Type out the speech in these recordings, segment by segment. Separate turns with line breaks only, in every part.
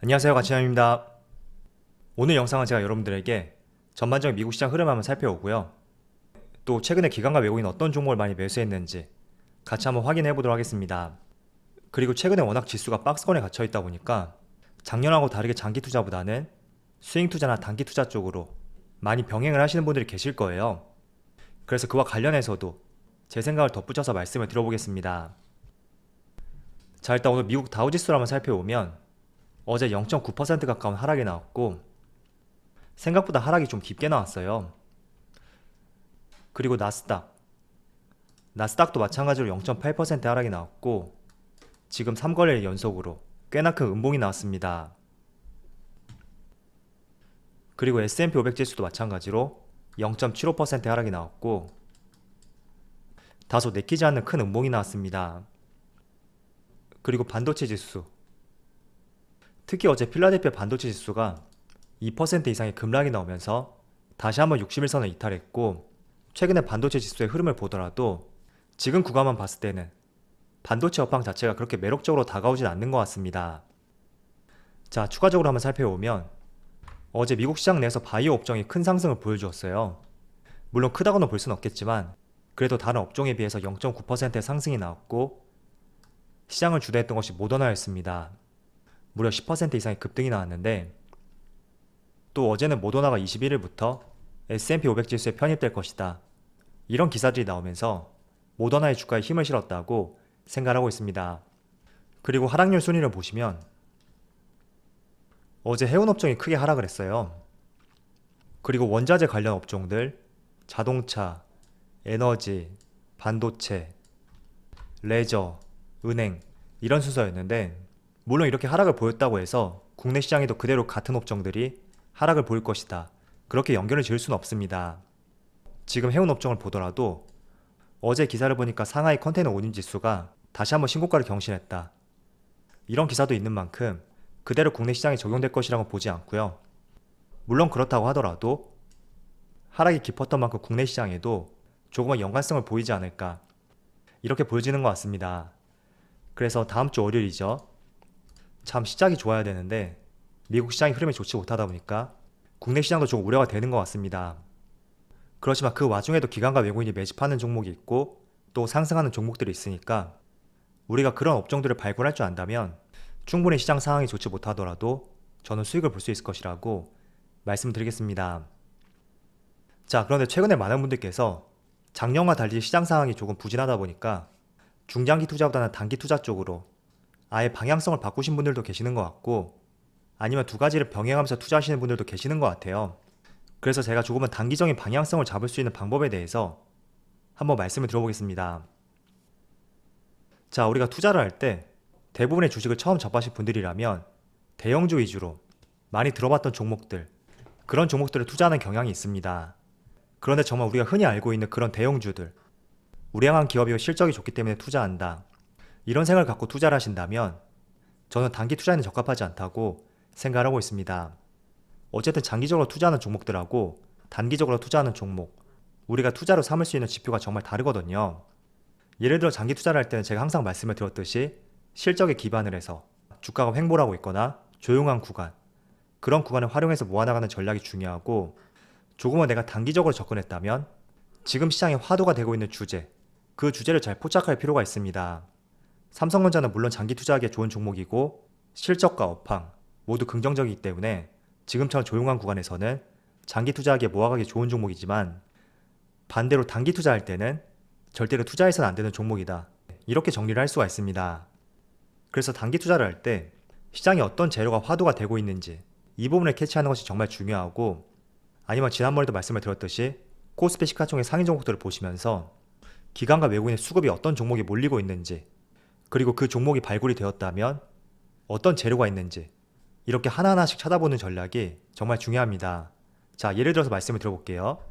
안녕하세요, 가치남입니다. 오늘 영상은 제가 여러분들에게 전반적인 미국 시장 흐름 한번 살펴보고요. 또 최근에 기관과 외국인 어떤 종목을 많이 매수했는지 같이 한번 확인해 보도록 하겠습니다. 그리고 최근에 워낙 지수가 박스권에 갇혀 있다 보니까 작년하고 다르게 장기 투자보다는 스윙 투자나 단기 투자 쪽으로 많이 병행을 하시는 분들이 계실 거예요. 그래서 그와 관련해서도 제 생각을 덧붙여서 말씀을 드려보겠습니다. 자, 일단 오늘 미국 다우지수를 한번 살펴보면 어제 0.9% 가까운 하락이 나왔고 생각보다 하락이 좀 깊게 나왔어요. 그리고 나스닥도 마찬가지로 0.8% 하락이 나왔고 지금 3거래일 연속으로 꽤나 큰 음봉이 나왔습니다. 그리고 S&P 500 지수도 마찬가지로 0.75% 하락이 나왔고 다소 내키지 않는 큰 음봉이 나왔습니다. 그리고 반도체 지수, 특히 어제 필라델피아 반도체 지수가 2% 이상의 급락이 나오면서 다시 한번 60일선을 이탈했고, 최근에 반도체 지수의 흐름을 보더라도 지금 구간만 봤을 때는 반도체 업황 자체가 그렇게 매력적으로 다가오진 않는 것 같습니다. 자, 추가적으로 한번 살펴보면 어제 미국 시장 내에서 바이오 업종이 큰 상승을 보여주었어요. 물론 크다고는 볼 수는 없겠지만 그래도 다른 업종에 비해서 0.9%의 상승이 나왔고 시장을 주도했던 것이 모더나였습니다. 무려 10% 이상의 급등이 나왔는데, 또 어제는 모더나가 21일부터 S&P 500 지수에 편입될 것이다, 이런 기사들이 나오면서 모더나의 주가에 힘을 실었다고 생각하고 있습니다. 그리고 하락률 순위를 보시면 어제 해운 업종이 크게 하락을 했어요. 그리고 원자재 관련 업종들, 자동차, 에너지, 반도체, 레저, 은행, 이런 순서였는데, 물론 이렇게 하락을 보였다고 해서 국내 시장에도 그대로 같은 업종들이 하락을 보일 것이다, 그렇게 연결을 지을 수는 없습니다. 지금 해운 업종을 보더라도 어제 기사를 보니까 상하이 컨테이너 운임 지수가 다시 한번 신고가를 경신했다, 이런 기사도 있는 만큼 그대로 국내 시장에 적용될 것이라고 보지 않고요. 물론 그렇다고 하더라도 하락이 깊었던 만큼 국내 시장에도 조금은 연관성을 보이지 않을까, 이렇게 보여지는 것 같습니다. 그래서 다음 주 월요일이죠. 참 시작이 좋아야 되는데 미국 시장이 흐름이 좋지 못하다 보니까 국내 시장도 조금 우려가 되는 것 같습니다. 그렇지만 그 와중에도 기관과 외국인이 매집하는 종목이 있고 또 상승하는 종목들이 있으니까 우리가 그런 업종들을 발굴할 줄 안다면 충분히 시장 상황이 좋지 못하더라도 저는 수익을 볼 수 있을 것이라고 말씀드리겠습니다. 자, 그런데 최근에 많은 분들께서 작년과 달리 시장 상황이 조금 부진하다 보니까 중장기 투자보다는 단기 투자 쪽으로 아예 방향성을 바꾸신 분들도 계시는 것 같고, 아니면 두 가지를 병행하면서 투자하시는 분들도 계시는 것 같아요. 그래서 제가 조금은 단기적인 방향성을 잡을 수 있는 방법에 대해서 한번 말씀을 드려보겠습니다. 자, 우리가 투자를 할 때 대부분의 주식을 처음 접하실 분들이라면 대형주 위주로 많이 들어봤던 종목들, 그런 종목들을 투자하는 경향이 있습니다. 그런데 정말 우리가 흔히 알고 있는 그런 대형주들, 우량한 기업이고 실적이 좋기 때문에 투자한다, 이런 생각을 갖고 투자를 하신다면 저는 단기 투자에는 적합하지 않다고 생각을 하고 있습니다. 어쨌든 장기적으로 투자하는 종목들하고 단기적으로 투자하는 종목, 우리가 투자로 삼을 수 있는 지표가 정말 다르거든요. 예를 들어 장기 투자를 할 때는 제가 항상 말씀을 드렸듯이 실적에 기반을 해서 주가가 횡보하고 있거나 조용한 구간, 그런 구간을 활용해서 모아나가는 전략이 중요하고, 조금은 내가 단기적으로 접근했다면 지금 시장에 화두가 되고 있는 주제, 그 주제를 잘 포착할 필요가 있습니다. 삼성전자는 물론 장기 투자하기에 좋은 종목이고 실적과 업황 모두 긍정적이기 때문에 지금처럼 조용한 구간에서는 장기 투자하기에 모아가기 좋은 종목이지만, 반대로 단기 투자할 때는 절대로 투자해서는 안 되는 종목이다, 이렇게 정리를 할 수가 있습니다. 그래서 단기 투자를 할 때 시장에 어떤 재료가 화두가 되고 있는지 이 부분을 캐치하는 것이 정말 중요하고, 아니면 지난번에도 말씀을 드렸듯이 코스피 시가총액 상위 종목들을 보시면서 기관과 외국인의 수급이 어떤 종목에 몰리고 있는지, 그리고 그 종목이 발굴이 되었다면 어떤 재료가 있는지, 이렇게 하나하나씩 찾아보는 전략이 정말 중요합니다. 자, 예를 들어서 말씀을 드려볼게요.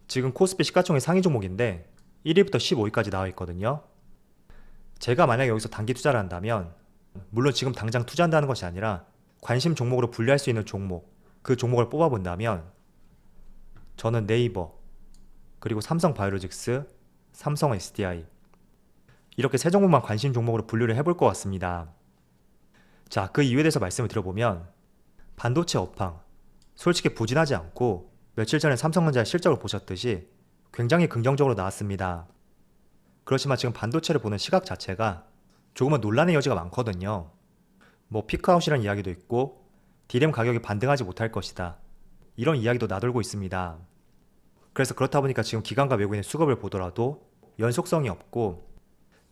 지금 코스피 시가총액 상위 종목인데 1위부터 15위까지 나와 있거든요. 제가 만약에 여기서 단기 투자를 한다면, 물론 지금 당장 투자한다는 것이 아니라 관심 종목으로 분류할 수 있는 종목, 그 종목을 뽑아본다면 저는 네이버, 그리고 삼성바이오로직스, 삼성 SDI, 이렇게 세 종목만 관심 종목으로 분류를 해볼 것 같습니다. 자, 그 이유에 대해서 말씀을 드려보면 반도체 업황, 솔직히 부진하지 않고 며칠 전에 삼성전자의 실적을 보셨듯이 굉장히 긍정적으로 나왔습니다. 그렇지만 지금 반도체를 보는 시각 자체가 조금은 논란의 여지가 많거든요. 뭐 피크아웃이라는 이야기도 있고 D램 가격이 반등하지 못할 것이다, 이런 이야기도 나돌고 있습니다. 그래서 그렇다 보니까 지금 기관과 외국인의 수급을 보더라도 연속성이 없고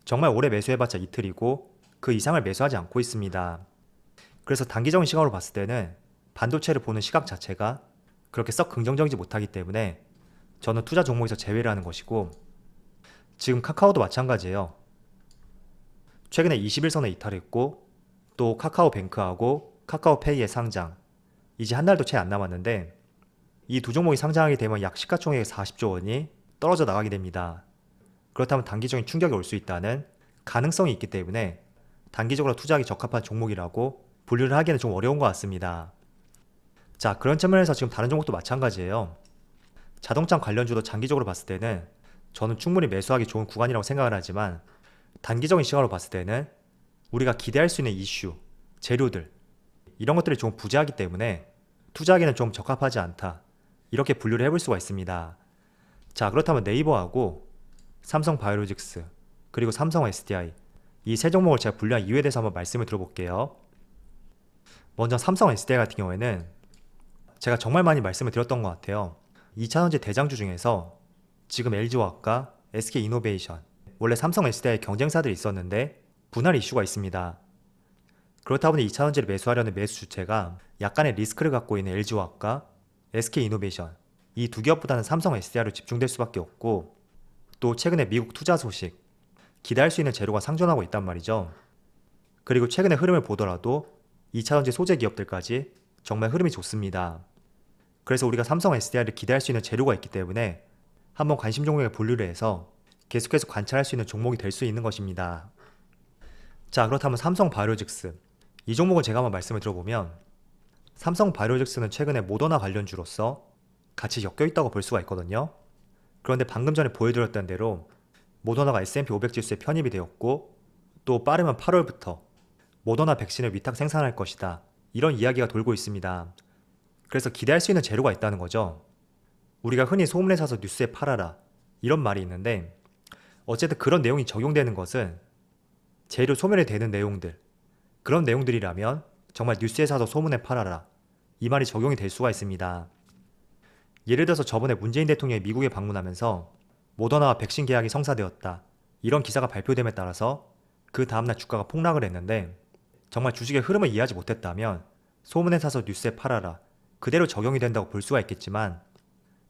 정말 오래 매수해봤자 이틀이고 그 이상을 매수하지 않고 있습니다. 그래서 단기적인 시각으로 봤을 때는 반도체를 보는 시각 자체가 그렇게 썩 긍정적이지 못하기 때문에 저는 투자 종목에서 제외를 하는 것이고, 지금 카카오도 마찬가지예요. 최근에 21선에 이탈했고 또 카카오뱅크하고 카카오페이의 상장, 이제 한 달도 채 안 남았는데 이 두 종목이 상장하게 되면 약 시가총액 40조 원이 떨어져 나가게 됩니다. 그렇다면 단기적인 충격이 올 수 있다는 가능성이 있기 때문에 단기적으로 투자하기 적합한 종목이라고 분류를 하기에는 좀 어려운 것 같습니다. 자, 그런 측면에서 지금 다른 종목도 마찬가지예요. 자동차 관련주도 장기적으로 봤을 때는 저는 충분히 매수하기 좋은 구간이라고 생각을 하지만 단기적인 시각으로 봤을 때는 우리가 기대할 수 있는 이슈, 재료들, 이런 것들이 좀 부재하기 때문에 투자하기는 좀 적합하지 않다, 이렇게 분류를 해볼 수가 있습니다. 자, 그렇다면 네이버하고 삼성바이오로직스 그리고 삼성 SDI, 이 세 종목을 제가 분류한 이유에 대해서 한번 말씀을 들어볼게요. 먼저 삼성 SDI 같은 경우에는 제가 정말 많이 말씀을 드렸던 것 같아요. 2차전지 대장주 중에서 지금 LG화학과 SK이노베이션, 원래 삼성 SDI의 경쟁사들이 있었는데 분할 이슈가 있습니다. 그렇다 보니 2차전지를 매수하려는 매수 주체가 약간의 리스크를 갖고 있는 LG화학과 SK이노베이션, 이 두 기업보다는 삼성 SDI로 집중될 수밖에 없고, 또 최근에 미국 투자 소식, 기대할 수 있는 재료가 상존하고 있단 말이죠. 그리고 최근의 흐름을 보더라도 2차전지 소재 기업들까지 정말 흐름이 좋습니다. 그래서 우리가 삼성 SDI를 기대할 수 있는 재료가 있기 때문에 한번 관심 종목에 분류를 해서 계속해서 관찰할 수 있는 종목이 될 수 있는 것입니다. 자, 그렇다면 삼성 바이오로직스, 이 종목은 제가 한번 말씀을 들어보면 삼성 바이오로직스는 최근에 모더나 관련주로서 같이 엮여 있다고 볼 수가 있거든요. 그런데 방금 전에 보여드렸던 대로 모더나가 S&P 500 지수에 편입이 되었고 또 빠르면 8월부터 모더나 백신을 위탁 생산할 것이다, 이런 이야기가 돌고 있습니다. 그래서 기대할 수 있는 재료가 있다는 거죠. 우리가 흔히 소문에 사서 뉴스에 팔아라, 이런 말이 있는데 어쨌든 그런 내용이 적용되는 것은 재료 소멸이 되는 내용들, 그런 내용들이라면 정말 뉴스에 사서 소문에 팔아라, 이 말이 적용이 될 수가 있습니다. 예를 들어서 저번에 문재인 대통령이 미국에 방문하면서 모더나와 백신 계약이 성사되었다, 이런 기사가 발표됨에 따라서 그 다음날 주가가 폭락을 했는데 정말 주식의 흐름을 이해하지 못했다면 소문에 사서 뉴스에 팔아라, 그대로 적용이 된다고 볼 수가 있겠지만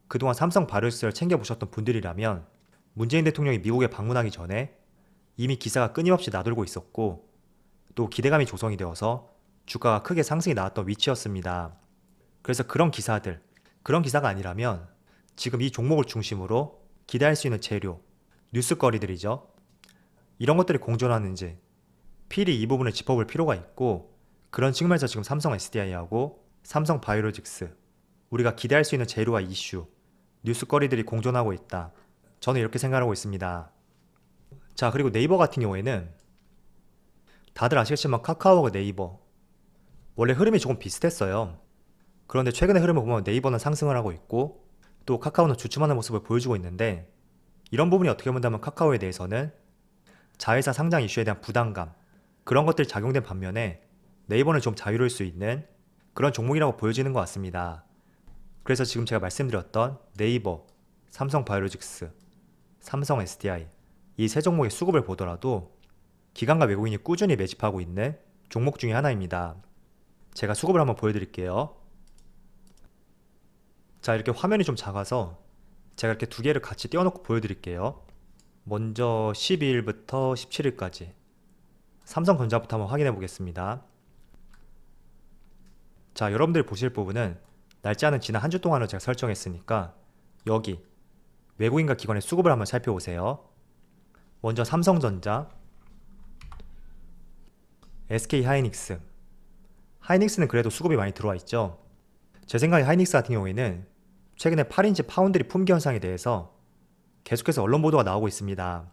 그동안 삼성 바이오로직스를 챙겨보셨던 분들이라면 문재인 대통령이 미국에 방문하기 전에 이미 기사가 끊임없이 나돌고 있었고 또 기대감이 조성이 되어서 주가가 크게 상승이 나왔던 위치였습니다. 그래서 그런 기사들, 그런 기사가 아니라면 지금 이 종목을 중심으로 기대할 수 있는 재료, 뉴스거리들이죠. 이런 것들이 공존하는지 필히 이 부분을 짚어볼 필요가 있고, 그런 측면에서 지금 삼성 SDI하고 삼성 바이오로직스, 우리가 기대할 수 있는 재료와 이슈, 뉴스거리들이 공존하고 있다, 저는 이렇게 생각하고 있습니다. 자, 그리고 네이버 같은 경우에는 다들 아시겠지만 카카오하고 네이버 원래 흐름이 조금 비슷했어요. 그런데 최근의 흐름을 보면 네이버는 상승을 하고 있고 또 카카오는 주춤하는 모습을 보여주고 있는데, 이런 부분이 어떻게 본다면 카카오에 대해서는 자회사 상장 이슈에 대한 부담감, 그런 것들이 작용된 반면에 네이버는 좀 자유로울 수 있는 그런 종목이라고 보여지는 것 같습니다. 그래서 지금 제가 말씀드렸던 네이버, 삼성 바이오로직스, 삼성 SDI, 이 세 종목의 수급을 보더라도 기관과 외국인이 꾸준히 매집하고 있는 종목 중에 하나입니다. 제가 수급을 한번 보여드릴게요. 자, 이렇게 화면이 좀 작아서 제가 이렇게 두 개를 같이 띄워놓고 보여드릴게요. 먼저 12일부터 17일까지 삼성전자부터 한번 확인해 보겠습니다. 자, 여러분들이 보실 부분은 날짜는 지난 한 주 동안으로 제가 설정했으니까 여기 외국인과 기관의 수급을 한번 살펴보세요. 먼저 삼성전자, SK하이닉스. 하이닉스는 그래도 수급이 많이 들어와 있죠. 제 생각에 하이닉스 같은 경우에는 최근에 8인치 파운드리 품귀 현상에 대해서 계속해서 언론 보도가 나오고 있습니다.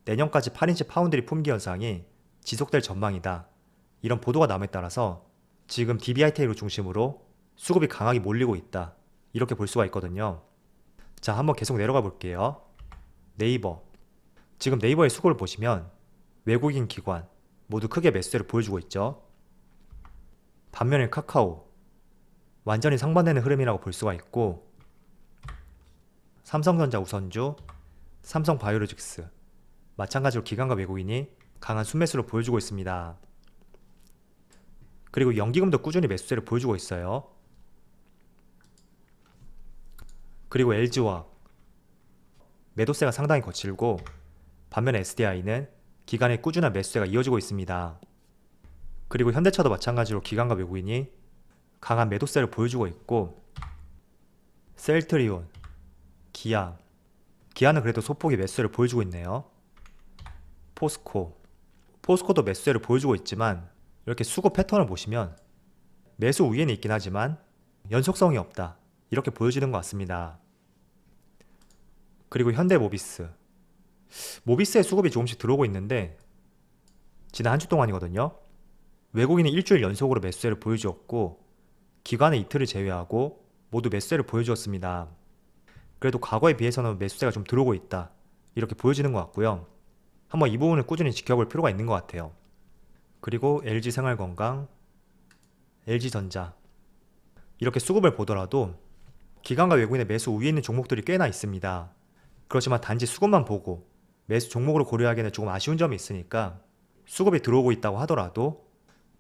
내년까지 8인치 파운드리 품귀 현상이 지속될 전망이다, 이런 보도가 남에 따라서 지금 DBIT를 중심으로 수급이 강하게 몰리고 있다. 이렇게 볼 수가 있거든요. 자, 한번 계속 내려가 볼게요. 네이버. 지금 네이버의 수급을 보시면 외국인 기관 모두 크게 매수세를 보여주고 있죠. 반면에 카카오 완전히 상반되는 흐름이라고 볼 수가 있고, 삼성전자 우선주, 삼성바이오로직스 마찬가지로 기관과 외국인이 강한 순매수를 보여주고 있습니다. 그리고 연기금도 꾸준히 매수세를 보여주고 있어요. 그리고 LG화학 매도세가 상당히 거칠고, 반면에 SDI는 기관의 꾸준한 매수세가 이어지고 있습니다. 그리고 현대차도 마찬가지로 기관과 외국인이 강한 매도세를 보여주고 있고, 셀트리온, 기아는 그래도 소폭의 매수세를 보여주고 있네요. 포스코도 매수세를 보여주고 있지만 이렇게 수급 패턴을 보시면 매수 우위에는 있긴 하지만 연속성이 없다, 이렇게 보여지는 것 같습니다. 그리고 현대모비스의 수급이 조금씩 들어오고 있는데 지난 한 주 동안이거든요. 외국인이 일주일 연속으로 매수세를 보여주었고 기관의 이틀을 제외하고 모두 매수세를 보여주었습니다. 그래도 과거에 비해서는 매수세가 좀 들어오고 있다, 이렇게 보여지는 것 같고요. 한번 이 부분을 꾸준히 지켜볼 필요가 있는 것 같아요. 그리고 LG생활건강, LG전자 이렇게 수급을 보더라도 기관과 외국인의 매수 우위에 있는 종목들이 꽤나 있습니다. 그렇지만 단지 수급만 보고 매수 종목으로 고려하기에는 조금 아쉬운 점이 있으니까 수급이 들어오고 있다고 하더라도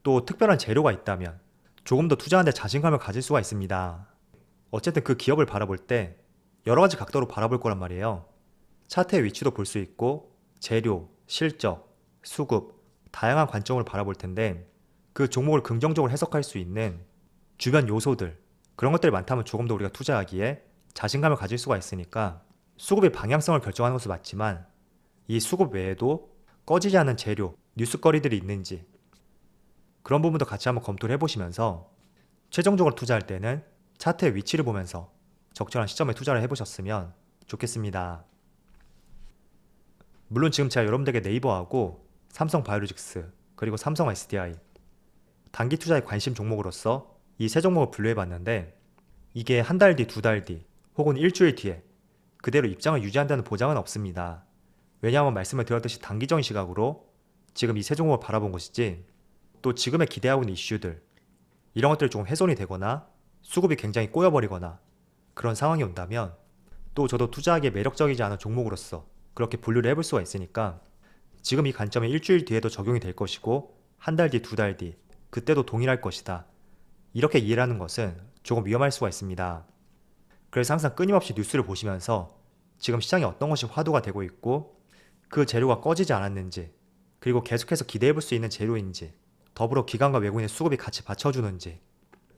또 특별한 재료가 있다면 조금 더 투자하는 데 자신감을 가질 수가 있습니다. 어쨌든 그 기업을 바라볼 때 여러 가지 각도로 바라볼 거란 말이에요. 차트의 위치도 볼 수 있고 재료, 실적, 수급 다양한 관점으로 바라볼 텐데 그 종목을 긍정적으로 해석할 수 있는 주변 요소들, 그런 것들이 많다면 조금 더 우리가 투자하기에 자신감을 가질 수가 있으니까 수급의 방향성을 결정하는 것은 맞지만 이 수급 외에도 꺼지지 않는 재료, 뉴스거리들이 있는지 그런 부분도 같이 한번 검토를 해보시면서 최종적으로 투자할 때는 차트의 위치를 보면서 적절한 시점에 투자를 해보셨으면 좋겠습니다. 물론 지금 제가 여러분들에게 네이버하고 삼성바이오로직스 그리고 삼성 SDI 단기 투자에 관심 종목으로서 이 세 종목을 분류해봤는데 이게 한 달 뒤, 두 달 뒤 혹은 일주일 뒤에 그대로 입장을 유지한다는 보장은 없습니다. 왜냐하면 말씀을 드렸듯이 단기적인 시각으로 지금 이 세 종목을 바라본 것이지 또 지금에 기대하고 있는 이슈들 이런 것들이 조금 훼손이 되거나 수급이 굉장히 꼬여버리거나 그런 상황이 온다면 또 저도 투자하기에 매력적이지 않은 종목으로서 그렇게 분류를 해볼 수가 있으니까 지금 이 관점이 일주일 뒤에도 적용이 될 것이고 한 달 뒤, 두 달 뒤 그때도 동일할 것이다, 이렇게 이해를 하는 것은 조금 위험할 수가 있습니다. 그래서 항상 끊임없이 뉴스를 보시면서 지금 시장에 어떤 것이 화두가 되고 있고 그 재료가 꺼지지 않았는지 그리고 계속해서 기대해볼 수 있는 재료인지 더불어 기관과 외국인의 수급이 같이 받쳐주는지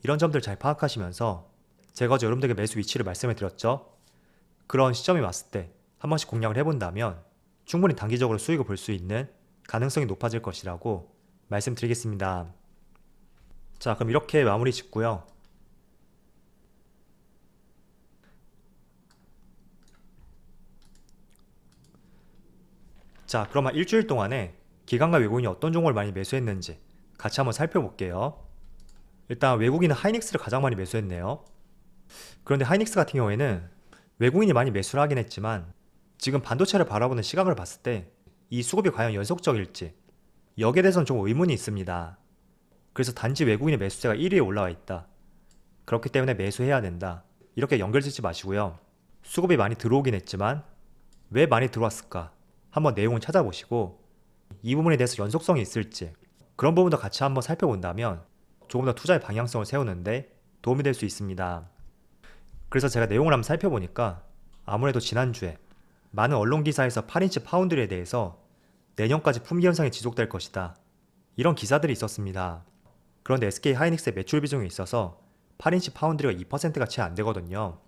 이런 점들 잘 파악하시면서 제가 어제 여러분들에게 매수 위치를 말씀을 드렸죠. 그런 시점이 왔을 때 한 번씩 공략을 해본다면 충분히 단기적으로 수익을 볼 수 있는 가능성이 높아질 것이라고 말씀드리겠습니다. 자, 그럼 이렇게 마무리 짓고요. 자, 그럼 일주일 동안에 기관과 외국인이 어떤 종목을 많이 매수했는지 같이 한번 살펴볼게요. 일단 외국인은 하이닉스를 가장 많이 매수했네요. 그런데 하이닉스 같은 경우에는 외국인이 많이 매수를 하긴 했지만 지금 반도체를 바라보는 시각을 봤을 때 이 수급이 과연 연속적일지 여기에 대해서는 좀 의문이 있습니다. 그래서 단지 외국인의 매수세가 1위에 올라와 있다, 그렇기 때문에 매수해야 된다, 이렇게 연결짓지 마시고요. 수급이 많이 들어오긴 했지만 왜 많이 들어왔을까 한번 내용을 찾아보시고 이 부분에 대해서 연속성이 있을지 그런 부분도 같이 한번 살펴본다면 조금 더 투자의 방향성을 세우는데 도움이 될 수 있습니다. 그래서 제가 내용을 한번 살펴보니까 아무래도 지난주에 많은 언론 기사에서 8인치 파운드리에 대해서 내년까지 품귀 현상이 지속될 것이다, 이런 기사들이 있었습니다. 그런데 SK 하이닉스의 매출 비중이 있어서 8인치 파운드리가 2%가 채 안 되거든요.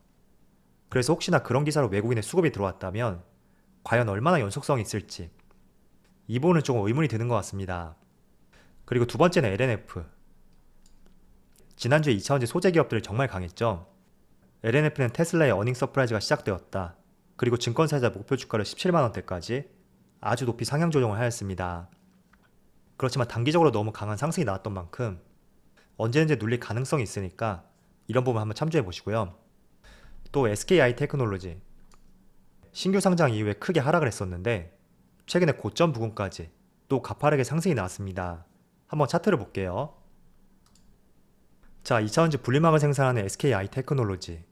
그래서 혹시나 그런 기사로 외국인의 수급이 들어왔다면 과연 얼마나 연속성이 있을지 이 부분은 조금 의문이 드는 것 같습니다. 그리고 두 번째는 LNF. 지난주에 2차원지 소재 기업들이 정말 강했죠. LNF는 테슬라의 어닝 서프라이즈가 시작되었다, 그리고 증권사이자 목표 주가를 17만원대까지 아주 높이 상향 조정을 하였습니다. 그렇지만 단기적으로 너무 강한 상승이 나왔던 만큼 언제든지 눌릴 가능성이 있으니까 이런 부분 한번 참조해 보시고요. 또 SKI 테크놀로지 신규 상장 이후에 크게 하락을 했었는데 최근에 고점 부근까지 또 가파르게 상승이 나왔습니다. 한번 차트를 볼게요. 자, 2차원지 분리막을 생산하는 SKI 테크놀로지,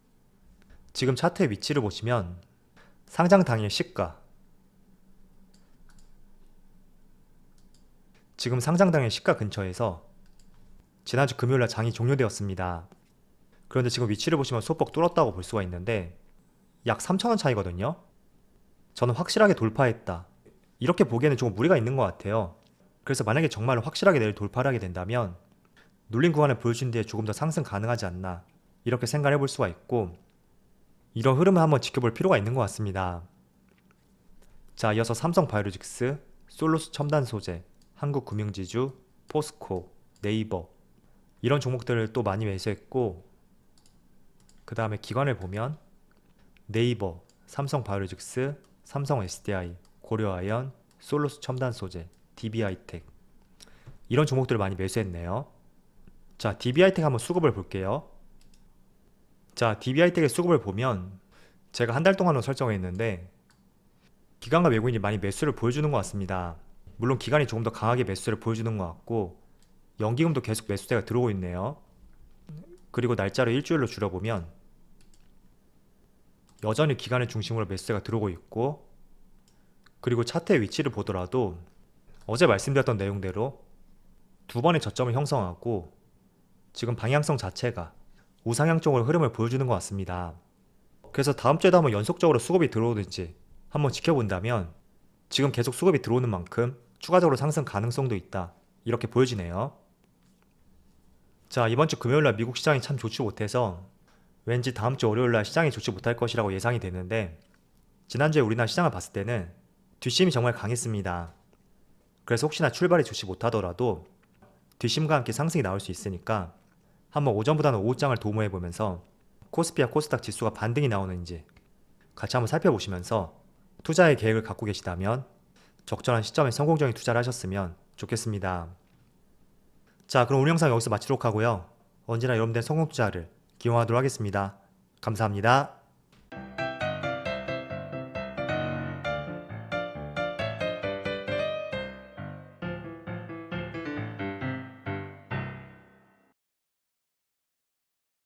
지금 차트의 위치를 보시면 상장 당일 시가, 지금 상장 당일 시가 근처에서 지난주 금요일날 장이 종료되었습니다. 그런데 지금 위치를 보시면 소폭 뚫었다고 볼 수가 있는데 약 3,000원 차이거든요. 저는 확실하게 돌파했다, 이렇게 보기에는 조금 무리가 있는 것 같아요. 그래서 만약에 정말로 확실하게 내일 돌파를 하게 된다면 눌린 구간을 보여준 뒤에 조금 더 상승 가능하지 않나, 이렇게 생각을 해볼 수가 있고, 이런 흐름을 한번 지켜볼 필요가 있는 것 같습니다. 자, 이어서 삼성바이오로직스, 솔루스 첨단소재, 한국금융지주, 포스코, 네이버, 이런 종목들을 또 많이 매수했고, 그 다음에 기관을 보면 네이버, 삼성바이오로직스, 삼성 SDI, 고려아연, 솔루스 첨단소재, DB하이텍, 이런 종목들을 많이 매수했네요. 자, DB하이텍 한번 수급을 볼게요. 자, DB하이텍의 수급을 보면 제가 한 달 동안으로 설정했는데 기관과 외국인이 많이 매수를 보여주는 것 같습니다. 물론 기관이 조금 더 강하게 매수를 보여주는 것 같고 연기금도 계속 매수세가 들어오고 있네요. 그리고 날짜를 일주일로 줄여보면 여전히 기관을 중심으로 매수세가 들어오고 있고, 그리고 차트의 위치를 보더라도 어제 말씀드렸던 내용대로 두 번의 저점을 형성하고 지금 방향성 자체가 우상향 쪽으로 흐름을 보여주는 것 같습니다. 그래서 다음 주에도 한번 연속적으로 수급이 들어오든지 한번 지켜본다면 지금 계속 수급이 들어오는 만큼 추가적으로 상승 가능성도 있다, 이렇게 보여지네요. 자, 이번 주 금요일날 미국 시장이 참 좋지 못해서 왠지 다음 주 월요일날 시장이 좋지 못할 것이라고 예상이 되는데 지난주에 우리나라 시장을 봤을 때는 뒷심이 정말 강했습니다. 그래서 혹시나 출발이 좋지 못하더라도 뒷심과 함께 상승이 나올 수 있으니까 한번 오전보다는 오후장을 도모해보면서 코스피와 코스닥 지수가 반등이 나오는지 같이 한번 살펴보시면서 투자의 계획을 갖고 계시다면 적절한 시점에 성공적인 투자를 하셨으면 좋겠습니다. 자, 그럼 오늘 영상 여기서 마치도록 하고요. 언제나 여러분들의 성공 투자를 기원하도록 하겠습니다. 감사합니다.